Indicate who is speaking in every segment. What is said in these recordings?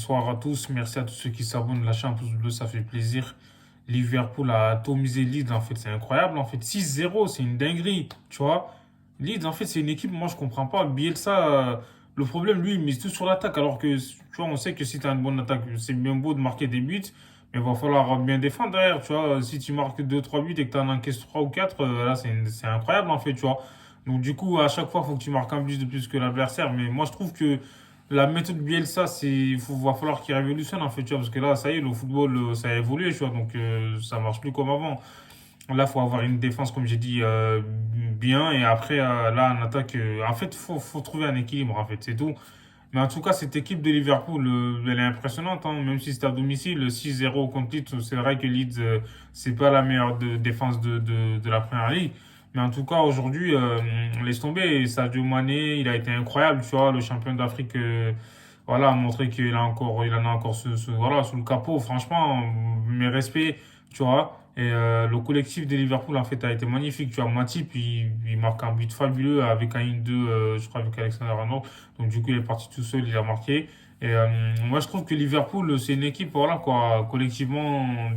Speaker 1: Bonsoir à tous, merci à tous ceux qui s'abonnent, lâchez un pouce bleu, ça fait plaisir. Liverpool a atomisé Leeds, en fait, c'est incroyable, en fait, 6-0, c'est une dinguerie, tu vois. Leeds, en fait, c'est une équipe, moi je comprends pas. Bielsa, le problème, lui, il mise tout sur l'attaque, alors que, tu vois, on sait que si tu as une bonne attaque, c'est bien beau de marquer des buts, mais il va falloir bien défendre derrière, tu vois. Si tu marques deux trois buts et que tu en encaisses 3 ou 4, là, c'est incroyable, en fait, tu vois. Donc, du coup, à chaque fois, il faut que tu marques un but de plus que l'adversaire, mais moi je trouve que la méthode Bielsa, va falloir qu'il révolutionne en fait, tu vois, parce que là, ça y est, le football, ça a évolué, tu vois, donc ça marche plus comme avant. Là, faut avoir une défense, comme j'ai dit, bien, et après, là, en attaque, en fait, faut trouver un équilibre, en fait, c'est tout. Mais en tout cas, cette équipe de Liverpool, elle est impressionnante, hein, même si c'est à domicile, 6-0 contre Leeds, c'est vrai que Leeds, c'est pas la meilleure défense de la première ligue. Mais en tout cas, aujourd'hui, laisse tomber. Sadio Mané, il a été incroyable, tu vois, le champion d'Afrique, voilà, a montré il en a encore voilà, sous le capot. Franchement, mes respects, tu vois. Et le collectif de Liverpool, en fait, a été magnifique. Tu vois, Matip, il marque un but fabuleux avec un 1-2, je crois, avec Alexander Arnold. Donc, du coup, il est parti tout seul, il a marqué. Et moi, je trouve que Liverpool, c'est une équipe, voilà, quoi, collectivement,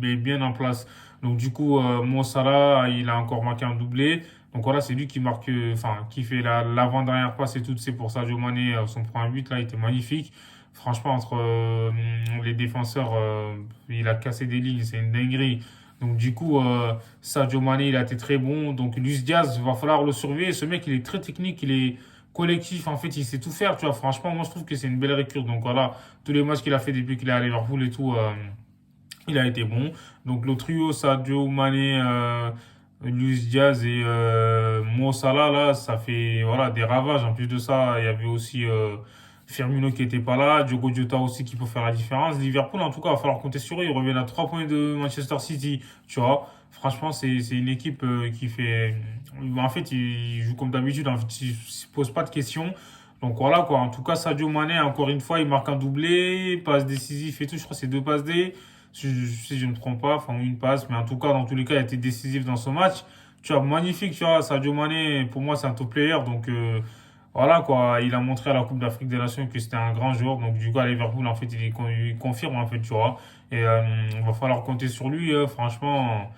Speaker 1: est bien en place. Donc, du coup, Mo Salah, il a encore marqué un doublé. Donc, voilà, c'est lui qui marque, enfin, qui fait l'avant-dernière passe et tout. C'est pour Sadio Mané, son premier but, là, il était magnifique. Franchement, entre les défenseurs, il a cassé des lignes, c'est une dinguerie. Donc, du coup, Sadio Mané, il a été très bon. Donc, Luis Diaz, va falloir le surveiller. Ce mec, il est très technique, il est collectif. En fait, il sait tout faire, tu vois. Franchement, moi, je trouve que c'est une belle recrue. Donc, voilà, tous les matchs qu'il a fait depuis qu'il est à Liverpool et tout, il a été bon. Donc, le trio Sadio Mané, Luis Diaz et Mo Salah, là, ça fait voilà, des ravages. En plus de ça, il y avait aussi Firmino qui était pas là, Diogo Jota aussi qui peut faire la différence. Liverpool, en tout cas, il va falloir compter sur eux. Ils reviennent à 3 points de Manchester City, tu vois. Franchement, c'est une équipe qui fait. En fait, ils jouent comme d'habitude. En fait, ils ne se posent pas de questions. Donc voilà quoi. En tout cas, Sadio Mané, encore une fois, il marque un doublé, passe décisif et tout. Je crois que c'est deux passes D. Si je ne me trompe pas, enfin une passe, mais en tout cas, dans tous les cas, il a été décisif dans ce match. Tu vois, magnifique, tu vois, Sadio Mané, pour moi, c'est un top player. Donc voilà quoi, il a montré à la Coupe d'Afrique des Nations que c'était un grand joueur. Donc du coup, à Liverpool, en fait, il confirme, en fait, tu vois. Et il va falloir compter sur lui, franchement.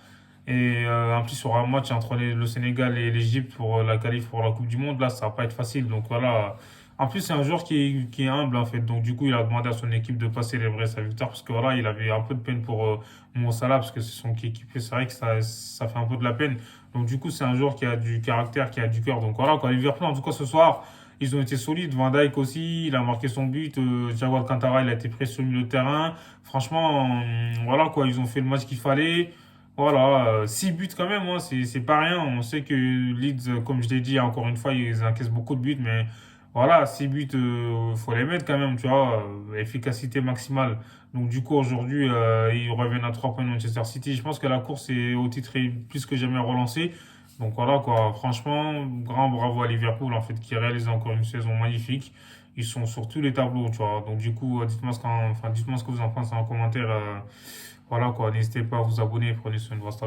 Speaker 1: Et en plus, il y aura un match entre le Sénégal et l'Égypte pour la qualif pour la Coupe du Monde. Là, ça va pas être facile. Donc voilà. En plus, c'est un joueur qui est humble, en fait. Donc du coup, il a demandé à son équipe de pas célébrer sa victoire parce que voilà, il avait un peu de peine pour Mo Salah parce que c'est son équipier. C'est vrai que ça fait un peu de la peine. Donc du coup, c'est un joueur qui a du caractère, qui a du cœur. Donc voilà, quoi. Liverpool, en tout cas, ce soir, ils ont été solides. Van Dijk aussi, il a marqué son but. Thiago Alcantara, il a été prêt sur le milieu de terrain. Franchement, voilà, quoi. Ils ont fait le match qu'il fallait. Voilà, 6 buts quand même, hein, c'est pas rien. On sait que Leeds, comme je l'ai dit encore une fois, ils encaissent beaucoup de buts, mais voilà, 6 buts, faut les mettre quand même, tu vois, efficacité maximale. Donc du coup, aujourd'hui, ils reviennent à 3 points de Manchester City. Je pense que la course au titre est plus que jamais relancée. Donc voilà, quoi, franchement, grand bravo à Liverpool, en fait, qui réalise encore une saison magnifique. Ils sont sur tous les tableaux, tu vois. Donc du coup, dites-moi ce que vous en pensez en commentaire. Voilà quoi, n'hésitez pas à vous abonner, prenez soin de votre